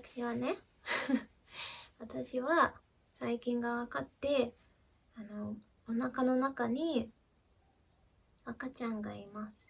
私はね私は最近が分かって、お腹の中に赤ちゃんがいます。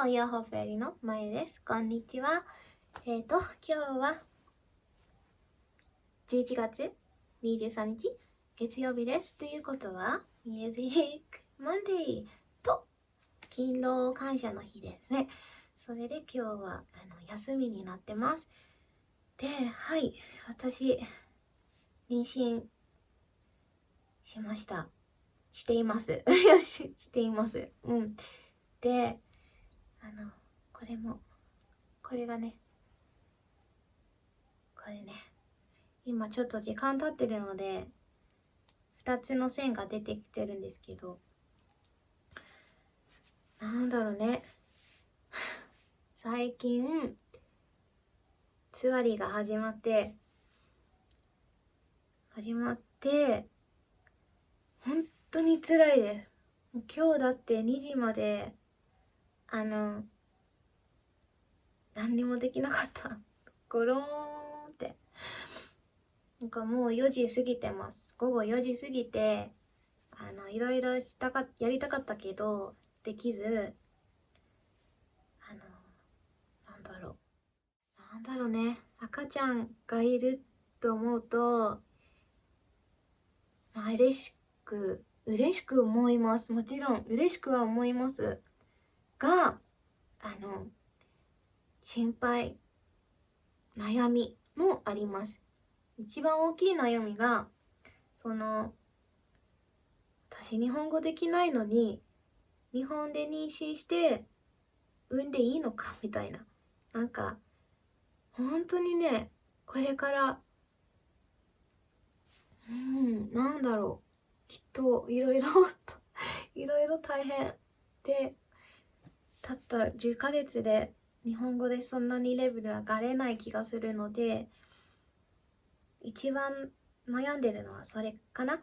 幼保フェアリーのまゆです。こんにちは。今日は11月23日月曜日です。ということはミュージックマンデーと勤労感謝の日ですね。それで今日は休みになってます。で、はい、私妊娠しました。していますしています。で、これがね、これね、今ちょっと時間経ってるので2つの線が出てきてるんですけど、なんだろうね最近つわりが始まって本当に辛いです。今日だって2時まで何にもできなかった。ゴローンってなんかもう4時過ぎてます。午後4時過ぎていろいろやりたかったけどできず、なんだろうね、赤ちゃんがいると思うと、嬉しく思います。もちろん嬉しくは思いますが、心配、悩みもあります。一番大きい悩みが私日本語できないのに日本で妊娠して産んでいいのかみたいな、なんか本当にね、これからなんだろう、きっといろいろ大変で、たった10ヶ月で日本語でそんなにレベル上がれない気がするので、一番悩んでるのはそれかな。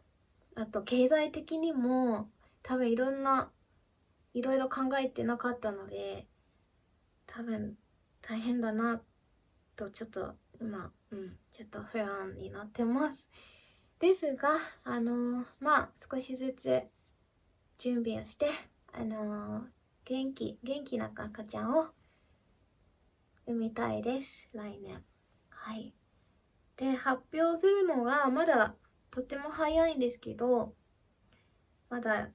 あと経済的にも多分いろいろ考えてなかったので、多分大変だなとちょっと今ちょっと不安になってます。ですが少しずつ準備をして元気な赤ちゃんを産みたいです、来年。はい。で、発表するのがまだとても早いんですけど、まだ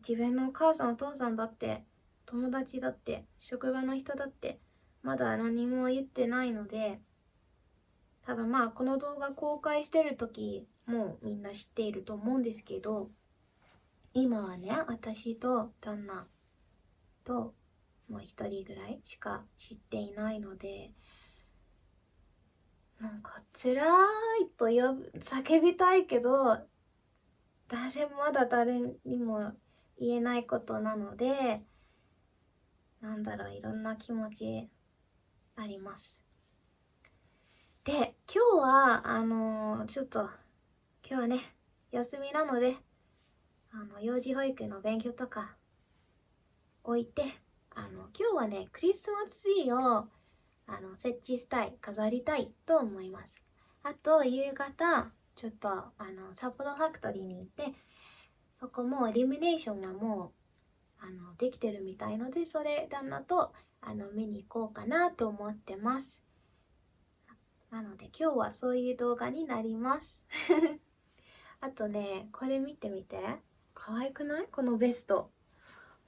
自分のお母さんお父さんだって友達だって職場の人だってまだ何も言ってないので、多分この動画公開してる時もうみんな知っていると思うんですけど、今はね、私と旦那ともう一人ぐらいしか知っていないので、なんか辛いと叫びたいけど、まだ誰にも言えないことなので、いろんな気持ちあります。で、今日は今日はね、休みなので幼児保育の勉強とか置いて、今日はね、クリスマスツリーを設置したい、飾りたいと思います。あと夕方ちょっと札幌ファクトリーに行って、そこもイルミネーションがもうできてるみたいので、それ旦那と見に行こうかなと思ってます。なので今日はそういう動画になりますあとね、これ見てみて。可愛くない？このベスト。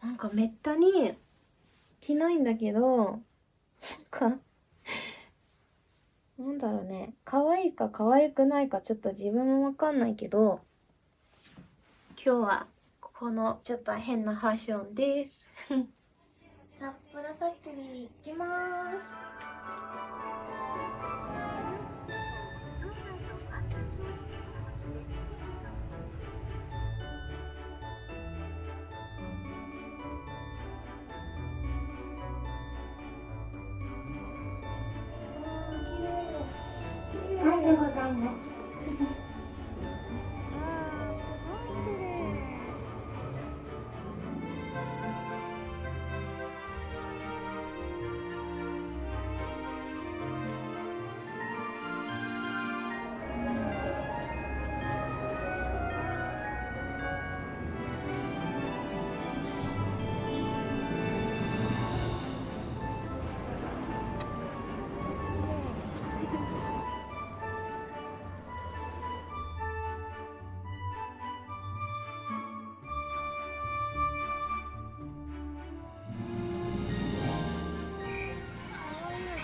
なんかめったに着ないんだけど、なんだろうね。可愛いか可愛くないかちょっと自分もわかんないけど、今日はこのちょっと変なファッションです。札幌ファクトリー行きまーす。はいでございます。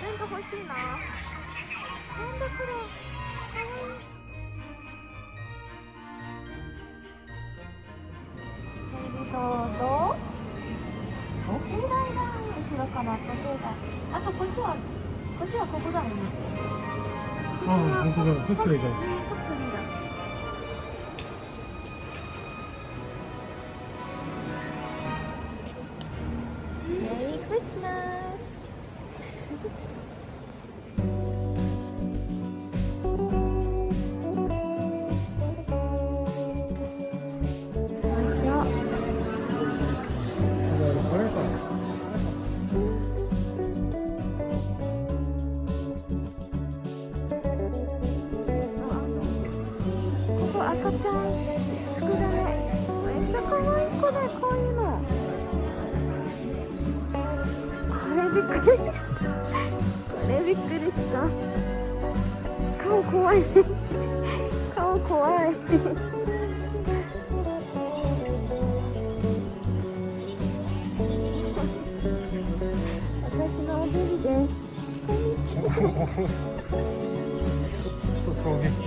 全部欲しいな。なんだこれ。かわいい。それでどうぞ。時計台だ。後ろから時計台。あとこっちはここだよね。ああ、本当だ。ファクトリーだ。ファクトリーだ。メリークリスマス。これか。ここ赤ちゃん服だね。めっちゃ可愛い子だよ、こういうの。これびっくりした。これびっくりした。顔怖いね。顔怖い。私のおべりです。こんにちは。ちょっと衝撃的。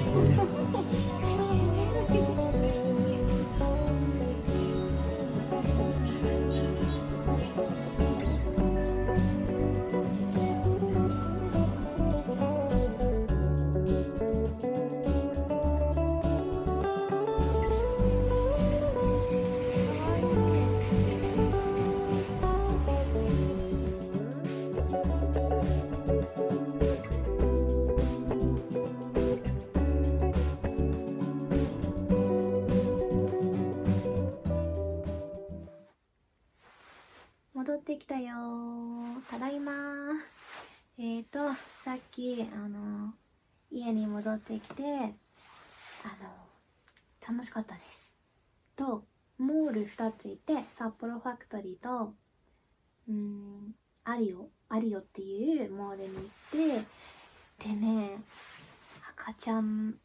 戻ってきたよー。ただいまー。さっき、家に戻ってきて、楽しかったです。と、モール2ついて、札幌ファクトリーと、アリオっていうモールに行って、でね、赤ちゃん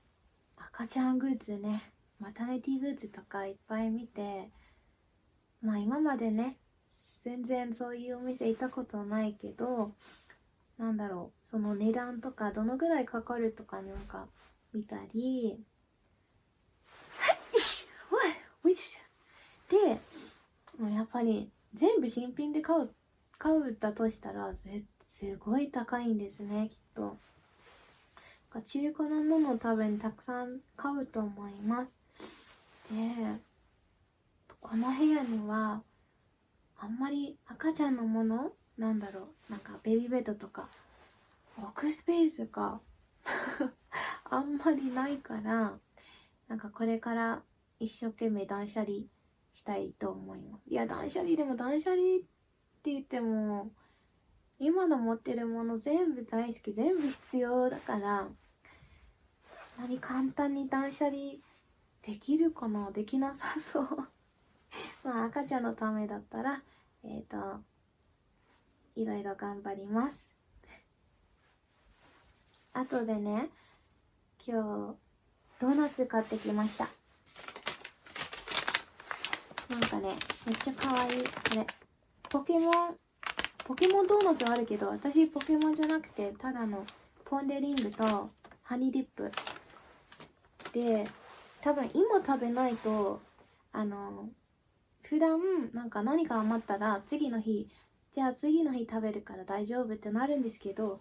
グッズね、マタニティグッズとかいっぱい見て、まあ今までね、全然そういうお店行ったことないけど、なんだろう、その値段とかどのぐらいかかるとかなんか見たり、で、もうやっぱり全部新品で買うだとしたらすごい高いんですね、きっと。中古のものを多分たくさん買うと思います。で、この部屋にはあんまり赤ちゃんのものなんだろう、なんかベビーベッドとか置くスペースがあんまりないから、なんかこれから一生懸命断捨離したいと思います。いや、断捨離って言っても今の持ってるもの全部大好き、全部必要だから、そんなに簡単に断捨離できるかな？できなさそうまあ赤ちゃんのためだったらいろいろ頑張ります。あとでね、今日ドーナツ買ってきました。なんかね、めっちゃ可愛い。これポケモンドーナツはあるけど、私ポケモンじゃなくてただのポン・デ・リングとハニーディップで、多分今食べないと普段なんか何か余ったら次の日食べるから大丈夫ってなるんですけど、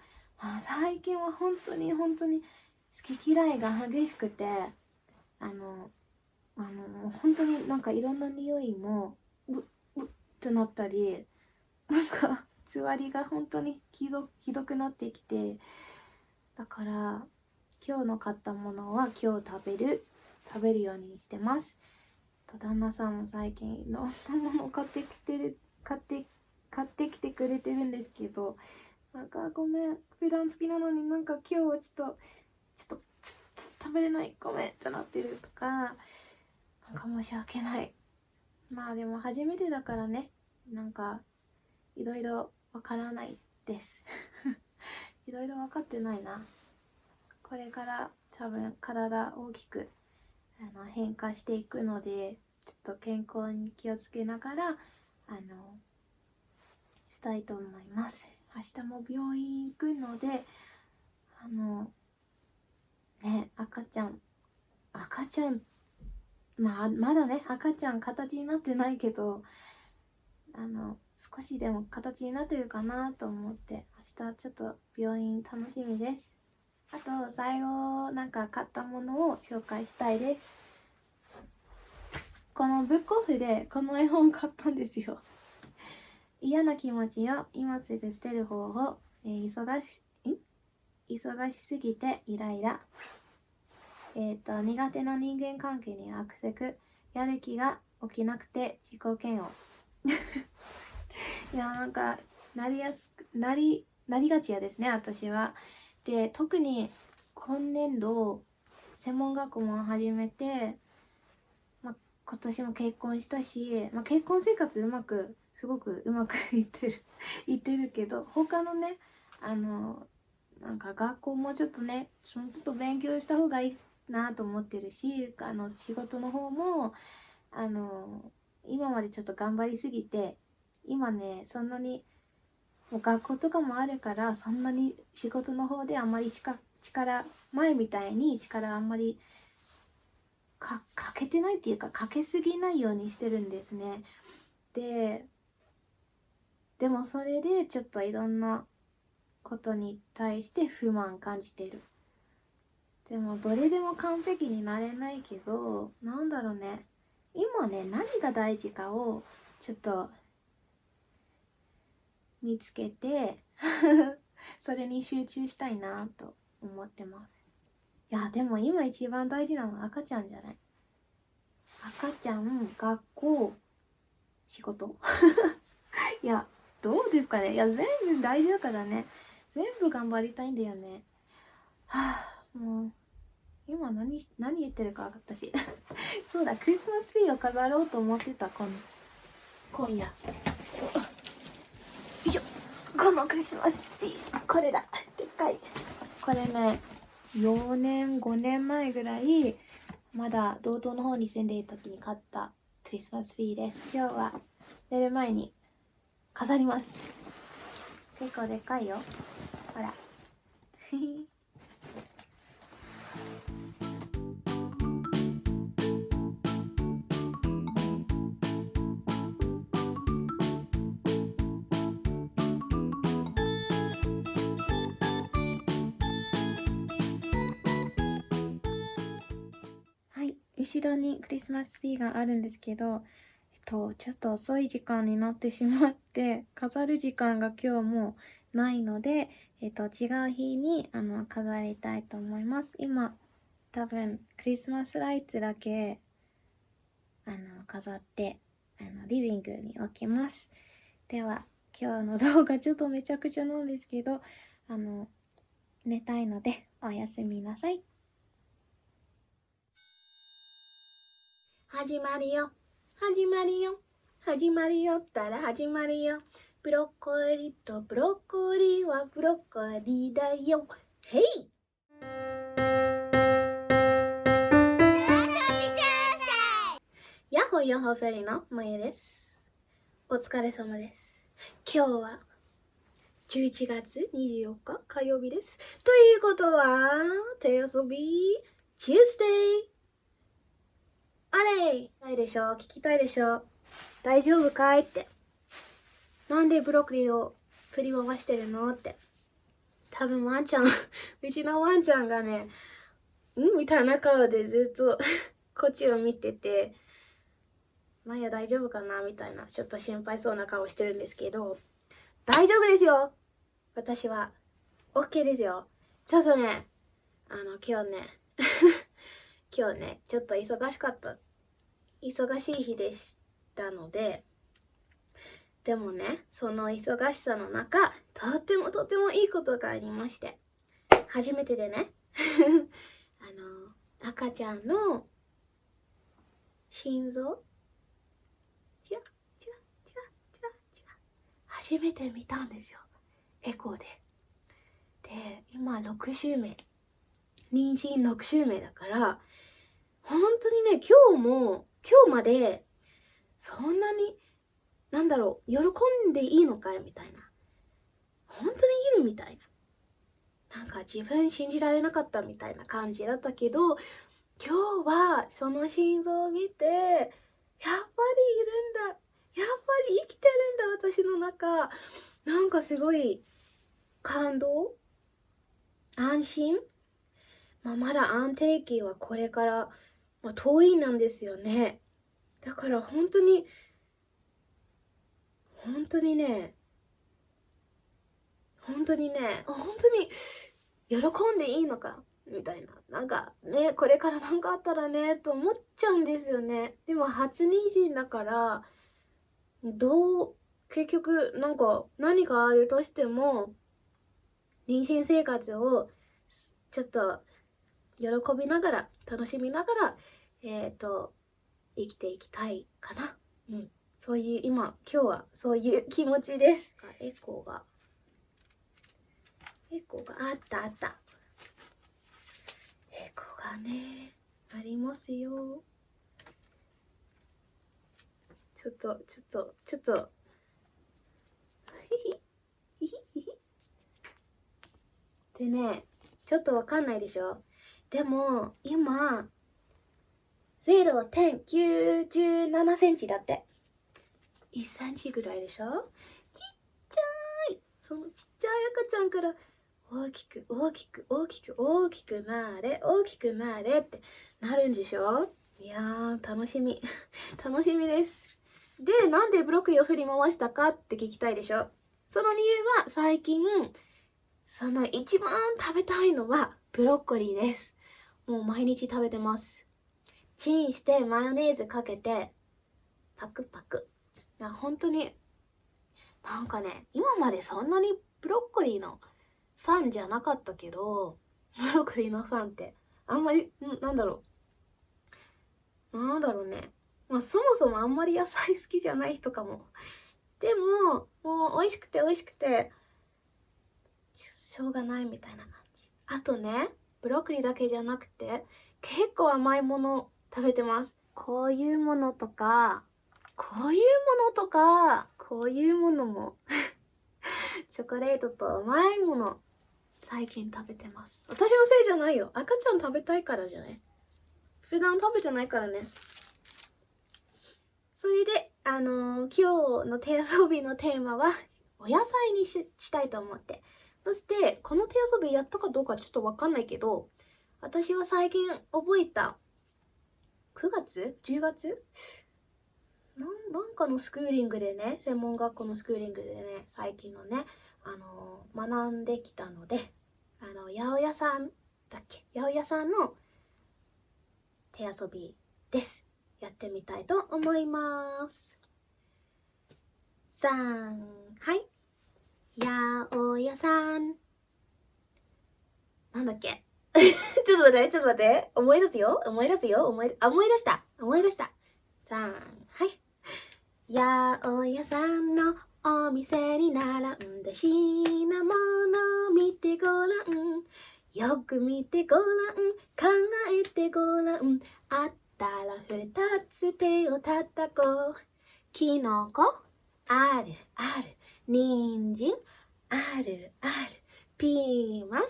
最近は本当に好き嫌いが激しくて、本当になんかいろんな匂いもうっとなったり、なんかつわりが本当にひどくなってきて、だから今日の買ったものは今日食べるようにしてます。旦那さんも最近いろんなものを買ってきてくれてるんですけど、なんかごめん、普段好きなのになんか今日はちょっと食べれない、ごめんってなってるとか、なんか申し訳ない。まあでも初めてだからね、なんかいろいろわからないですいろいろ分かってないな。これから多分体大きく変化していくので、ちょっと健康に気をつけながらしたいと思います。明日も病院行くので、赤ちゃんまだね、赤ちゃん形になってないけど、少しでも形になってるかなと思って、明日ちょっと病院楽しみです。あと最後なんか買ったものを紹介したいです。このブックオフでこの絵本買ったんですよ。嫌な気持ちを今すぐ捨てる方法、忙しすぎてイライラ、苦手な人間関係に悪せやる気が起きなくて自己嫌悪いや、なんかなりがちやですね、私は。で、特に今年度専門学校も始めて、今年も結婚したし、結婚生活すごくうまくいってるけど、他のね、なんか学校もちょっとね、ちょっと勉強した方がいいなと思ってるし、仕事の方も今までちょっと頑張りすぎて、今ね、そんなにもう学校とかもあるから、そんなに仕事の方であんまり前みたいに力あんまりかけてないっていうか、かけすぎないようにしてるんですね。でもそれでちょっといろんなことに対して不満感じてる。でもどれでも完璧になれないけど、なんだろうね、今ね、何が大事かをちょっと見つけてそれに集中したいなと思ってます。いや、でも今一番大事なのは赤ちゃんじゃない？赤ちゃん、学校、仕事いや、どうですかね。いや、全部大事だからね。全部頑張りたいんだよね。もう今何言ってるか私そうだ、クリスマスツリーを飾ろうと思ってた。今夜よいしょ、このクリスマスツリー、これだ、でっかい。これね、4年5年前ぐらい、まだ道東の方に住んでいた時に買ったクリスマスツリーです。今日は寝る前に飾ります。結構でっかいよ、ほらはい、後ろにクリスマスツリーがあるんですけど、ちょっと遅い時間になってしまって、飾る時間が今日もないので、違う日に飾りたいと思います。今、多分クリスマスライツだけ飾ってリビングに置きます。では、今日の動画ちょっとめちゃくちゃなんですけど、寝たいのでおやすみなさい。始まるよったら始まるよ。ブロッコリーとブロッコリーはブロッコリーだよ。ヘイ。やっ幼保フェリーのまゆです。お疲れ様です。今日は11月24日火曜日です。ということは、手遊び Tuesday。あれないでしょ、聞きたいでしょ。大丈夫かいって。なんでブロッコリーを振り回してるのって。多分ワンちゃん、うちのワンちゃんがね、みたいな顔でずっとこっちを見てて、マヤ大丈夫かなみたいな、ちょっと心配そうな顔してるんですけど、大丈夫ですよ。私は OK ですよ。ちょっとね、今日ね今日ね、ちょっと忙しい日でしたので、でもね、その忙しさの中、とってもいいことがありまして、初めてでね赤ちゃんの心臓初めて見たんですよ、エコーで。で、今6週目、妊娠6週目だから、本当にね、今日までそんなに喜んでいいのかいみたいな、本当にいるみたいな、なんか自分信じられなかったみたいな感じだったけど、今日はその心臓を見て、やっぱりいるんだ、やっぱり生きてるんだ、私の中。なんかすごい感動、安心。まだ安定期はこれから、遠いなんですよね。だから本当に喜んでいいのかみたいな。なんかね、これからなんかあったらね、と思っちゃうんですよね。でも初妊娠だから、結局何があるとしても、妊娠生活をちょっと喜びながら、楽しみながら、生きていきたいかな。そういう、今日はそういう気持ちです。エコーがあった。エコーがね、ありますよ。ちょっと。でね、ちょっとわかんないでしょ。でも、今、0.97 センチだって。1センチぐらいでしょ。ちっちゃい。そのちっちゃい赤ちゃんから大きくなれってなるんでしょ。いやー、楽しみです。で、なんでブロッコリーを振り回したかって聞きたいでしょ。その理由は最近、その一番食べたいのはブロッコリーです。もう毎日食べてます。チンしてマヨネーズかけてパク。いや、本当になんかね、今までそんなにブロッコリーのファンじゃなかったけど、ブロッコリーのファンってあんまりなんだろうね。そもそもあんまり野菜好きじゃない人かも。でももう美味しくてしょうがないみたいな感じ。あとね、ブロッコリーだけじゃなくて結構甘いもの食べてます。こういうものとかこういうものもチョコレートと甘いもの最近食べてます。私のせいじゃないよ。赤ちゃん食べたいからじゃない。普段食べてないからね。それで今日の手遊びのテーマはお野菜にしたいと思って。そしてこの手遊びやったかどうかちょっとわかんないけど、私は最近覚えた9月 ?10 月なんかのスクーリングでね、専門学校のスクーリングでね、最近のね、学んできたので、八百屋さんの手遊びです。やってみたいと思います。はい。八百屋さん。なんだっけちょっと待って。思い出した。はい。八百屋さんのお店に並んで品物見てごらん。よく見てごらん。考えてごらん。あったら二つ手を叩こう。キノコあるある。人参あるある。ピーマン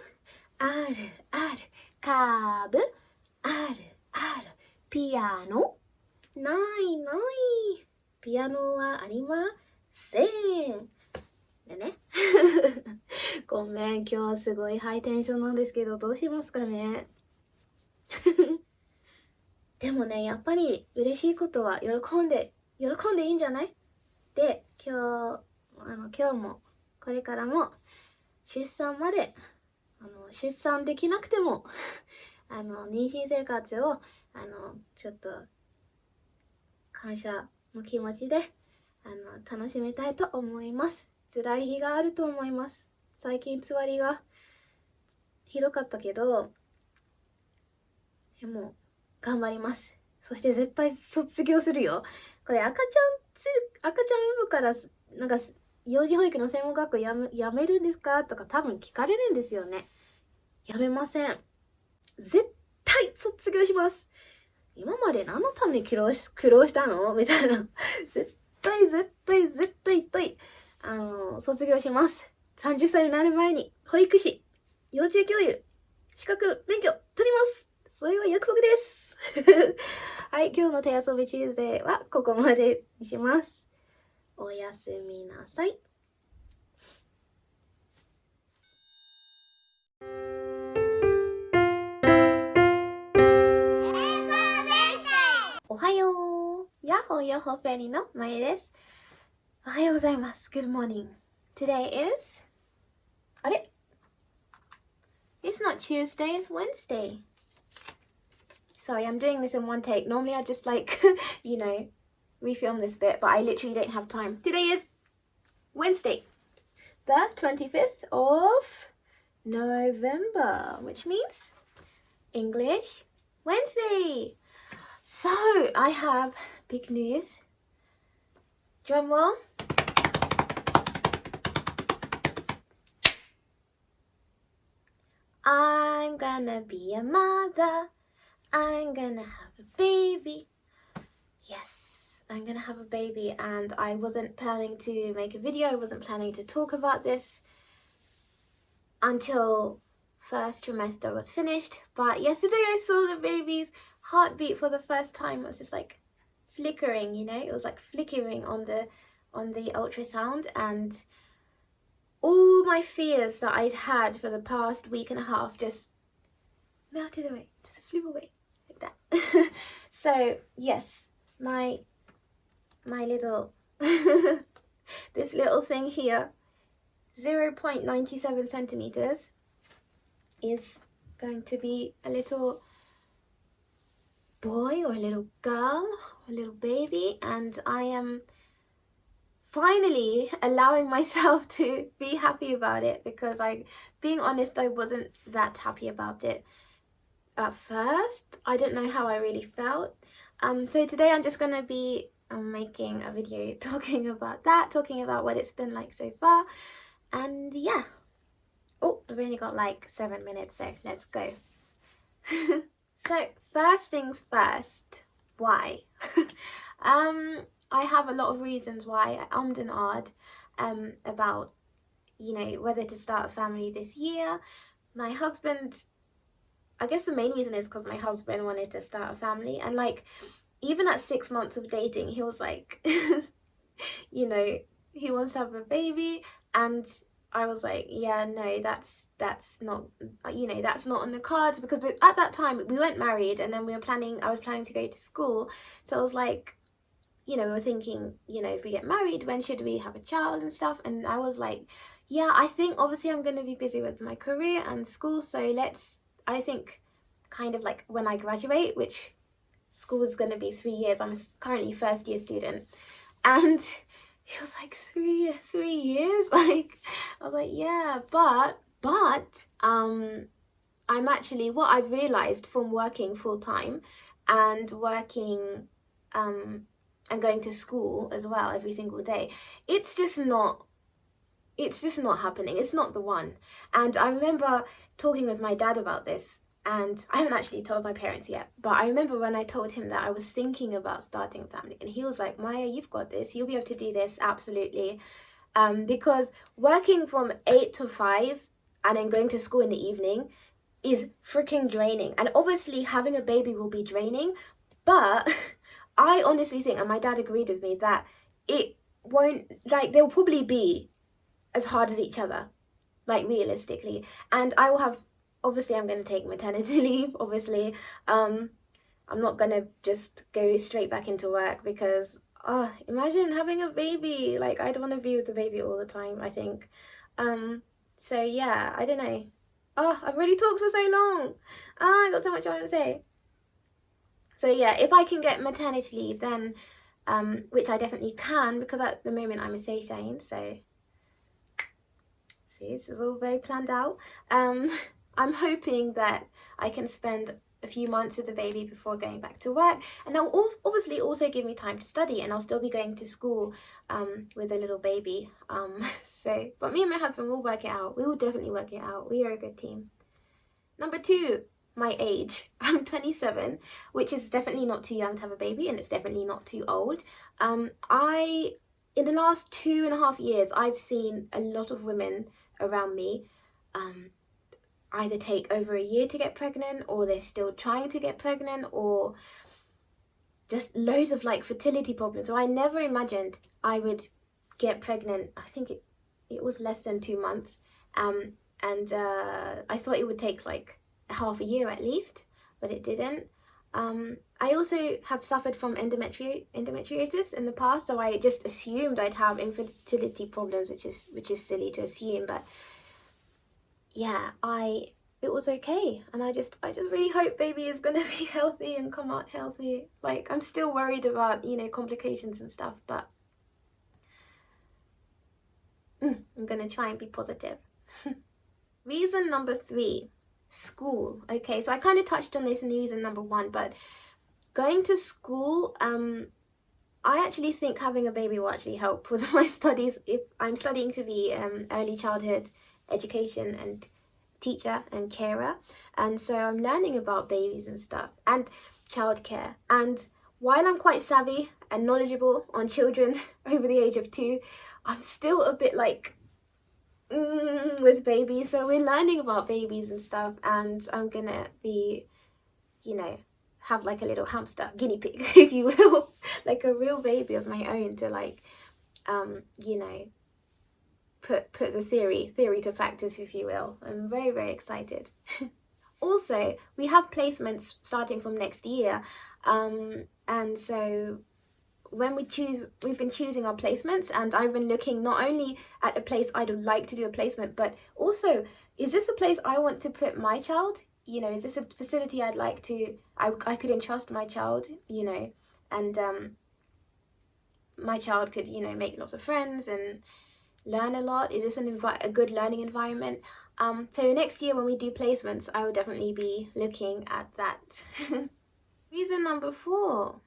あるある。カブあるある。ピアノないない。ピアノはありません。でね。ごめん、今日すごいハイテンションなんですけど、どうしますかね。でもね、やっぱり嬉しいことは喜んでいいんじゃない？で、今日もこれからも出産まで出産できなくても妊娠生活をちょっと感謝の気持ちで楽しみたいと思います。辛い日があると思います。最近つわりがひどかったけど、でも頑張ります。そして絶対卒業するよ。これ赤ちゃん産むからなんか幼児保育の専門学校やめるんですかとか多分聞かれるんですよね。やめません。絶対卒業します。今まで何のために苦労したのみたいな。絶対卒業します。30歳になる前に保育士、幼稚園教諭、資格免許取ります。それは約束です。はい、今日の手遊びチューズデーはここまでにします。おやすみなさい。おはよう。ヤッホーフェアリーのまゆです。おはようございます。Good morning. Today is... あれ？ It's not Tuesday, it's Wednesday. Sorry, I'm doing this in one take. Normally I just refilm this bit, but I literally don't have time. Today is Wednesday, the 25th of November, which means English Wednesday. So, I have big news. Drum roll. I'm gonna be a mother. I'm gonna have a baby. Yes, I'm gonna have a baby, and I wasn't planning to make a video. I wasn't planning to talk about this until first trimester was finished. But yesterday I saw the baby's heartbeat for the first time. It was just like flickering, it was like flickering on the ultrasound, and all my fears that I'd had for the past week and a half just melted away, just flew away like that. So yes, my little this little thing here, 0.97 centimeters, is going to be a little boy or a little girl or a little baby, and I am finally allowing myself to be happy about it, because being honest, I wasn't that happy about it at first. I don't know how I really felt. So today I'm just gonna be making a video talking about what it's been like so far, and yeah. Oh, we've only got like 7 minutes, so let's go. So first things first, why? I have a lot of reasons why I ummed and ahed about, whether to start a family this year. My husband, I guess the main reason is because my husband wanted to start a family, and like even at 6 months of dating, he was like, he wants to have a baby, and I was like, yeah, no, that's not, that's not on the cards, because at that time we weren't married, and then I was planning to go to school, so I was like, we were thinking, if we get married, when should we have a child and stuff, and I was like, yeah, I think obviously I'm going to be busy with my career and school, so I think kind of like when I graduate, which school is going to be 3 years, I'm currently first year student, and he was like, 3 years? Like, I was like, yeah, but I'm actually, what I've realized from working full time and working and going to school as well every single day, it's just not happening. It's not the one. And I remember talking with my dad about this, And I haven't actually told my parents yet, but I remember when I told him that I was thinking about starting a family, and he was like, Maya, you've got this, you'll be able to do this, absolutely. Because working from 8 to 5 and then going to school in the evening is freaking draining. And obviously having a baby will be draining, but I honestly think, and my dad agreed with me, that it won't, like, they'll probably be as hard as each other, like, realistically. And I will have, obviously I'm going to take maternity leave, obviously. I'm not going to just go straight back into work because, oh, imagine having a baby. Like, I'd want to be with the baby all the time, I think. So yeah, I don't know. Oh, I've already talked for so long. I got so much I want to say. So yeah, if I can get maternity leave, then, which I definitely can, because at the moment I'm a Seychelles, so see, this is all very planned out. I'm hoping that I can spend a few months with the baby before going back to work, and that will obviously also give me time to study, and I'll still be going to school with a little baby. So, but me and my husband will work it out. We will definitely work it out. We are a good team. Number 2, my age. I'm 27, which is definitely not too young to have a baby, and it's definitely not too old. In the last 2.5 years, I've seen a lot of women around me either take over a year to get pregnant, or they're still trying to get pregnant, or just loads of like fertility problems. So I never imagined I would get pregnant. I think it was less than 2 months, and I thought it would take like half a year at least, but it didn't. I also have suffered from endometriosis in the past, so I just assumed I'd have infertility problems, which is silly to assume, but yeah, it was okay, and I just really hope baby is gonna be healthy and come out healthy. Like, I'm still worried about, you know, complications and stuff, but I'm gonna try and be positive. Reason number 3, school. Okay, so I kind of touched on this in reason number 1, but going to school, I actually think having a baby will actually help with my studies. If I'm studying to be early childhood education and teacher and carer, and so I'm learning about babies and stuff and childcare, and while I'm quite savvy and knowledgeable on children over the age of 2, I'm still a bit like with babies. So we're learning about babies and stuff, and I'm gonna be, you know, have like a little hamster, guinea pig, if you will, like a real baby of my own to like you know, put the theory to practice, if you will. I'm very, very excited. Also, we have placements starting from next year, and so when we've been choosing our placements, and I've been looking not only at a place I'd like to do a placement, but also, is this a place I want to put my child? You know, is this a facility I'd like to, I could entrust my child, you know, and my child could, you know, make lots of friends and learn a lot. Is this a good learning environment? So next year when we do placements, I will definitely be looking at that. Reason number 4.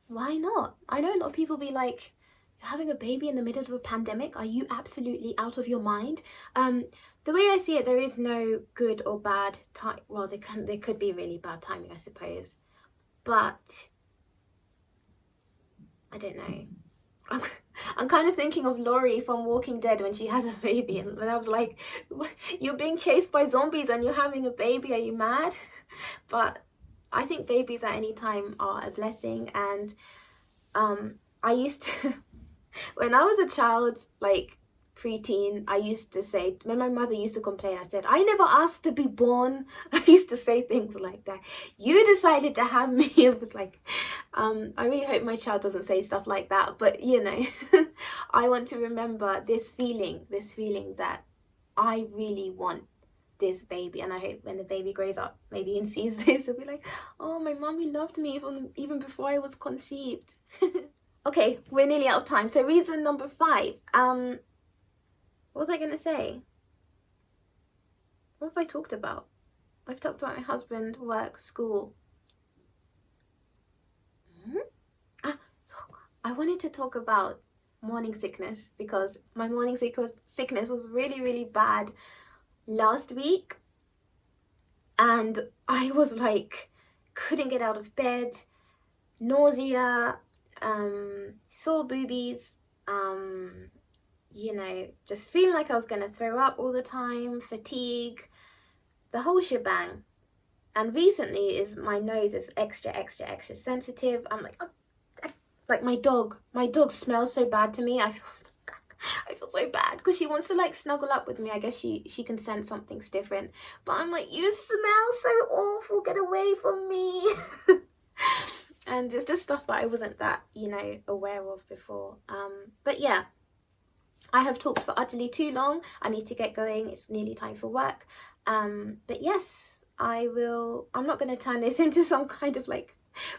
Why not? I know a lot of people be like, you're having a baby in the middle of a pandemic? Are you absolutely out of your mind? The way I see it, there is no good or bad time. Well, there could be really bad timing, I suppose. But I don't know. I'm kind of thinking of Laurie from Walking Dead when she has a baby, and I was like, you're being chased by zombies and you're having a baby, are you mad? But I think babies at any time are a blessing, and I used to, when I was a child, like preteen, I used to say, when my mother used to complain, I said, I never asked to be born. I used to say things like that. You decided to have me. It was like, I really hope my child doesn't say stuff like that, but you know, I want to remember this feeling that I really want this baby, and I hope when the baby grows up maybe and sees this, it'll be like, oh, my mommy loved me even before I was conceived. Okay, we're nearly out of time. So reason number 5, what was I going to say? What have I talked about? I've talked about my husband, work, school. I wanted to talk about morning sickness, because my morning sickness was really, really bad last week. and I was like, couldn't get out of bed, nausea, sore boobies, you know, just feeling like I was gonna throw up all the time, fatigue, the whole shebang. And recently is my nose is extra sensitive. I'm like, like my dog smells so bad to me. I feel so bad because she wants to like snuggle up with me. I guess she can sense something's different, but I'm like, you smell so awful, get away from me. And it's just stuff that I wasn't that, you know, aware of before. But yeah, I have talked for utterly too long. I need to get going. It's nearly time for work. But yes, I'm not going to turn this into some kind of like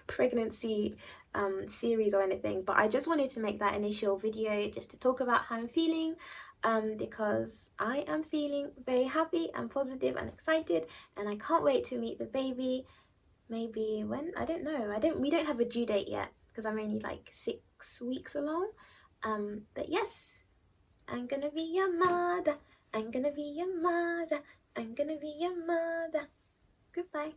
pregnancy series or anything, but I just wanted to make that initial video just to talk about how I'm feeling, because I am feeling very happy and positive and excited, and I can't wait to meet the baby. Maybe when, I don't know, we don't have a due date yet because I'm only like 6 weeks along. But yes, I'm gonna be your mother, I'm gonna be your mother, I'm gonna be your mother. Goodbye.